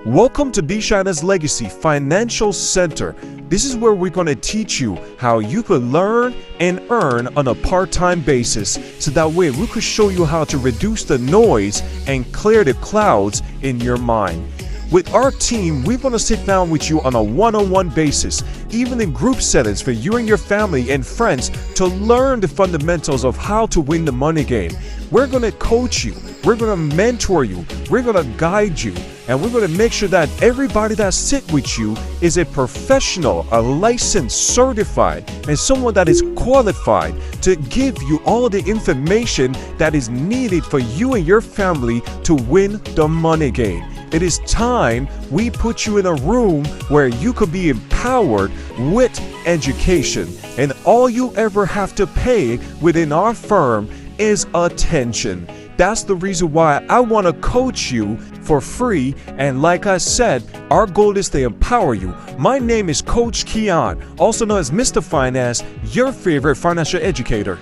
Welcome to Bshynaz Legacy Financial Center. This is where we're going to teach you how you could learn and earn on a part-time basis, so that way we could show you how to reduce the noise and clear the clouds in your mind. With our team, we're going to sit down with you on a one-on-one basis, even in group settings for you and your family and friends, to learn the fundamentals of how to win the money game. We're going to coach you, we're going to mentor you, we're going to guide you, and we're going to make sure that everybody that sits with you is a professional, a licensed, certified, and someone that is qualified to give you all the information that is needed for you and your family to win the money game. It is time we put you in a room where you could be empowered with education, and all you ever have to pay within our firm is attention. That's the reason why I want to coach you for free, and like I said, our goal is to empower you. My name is Coach Keon, also known as Mr. Finance, your favorite financial educator.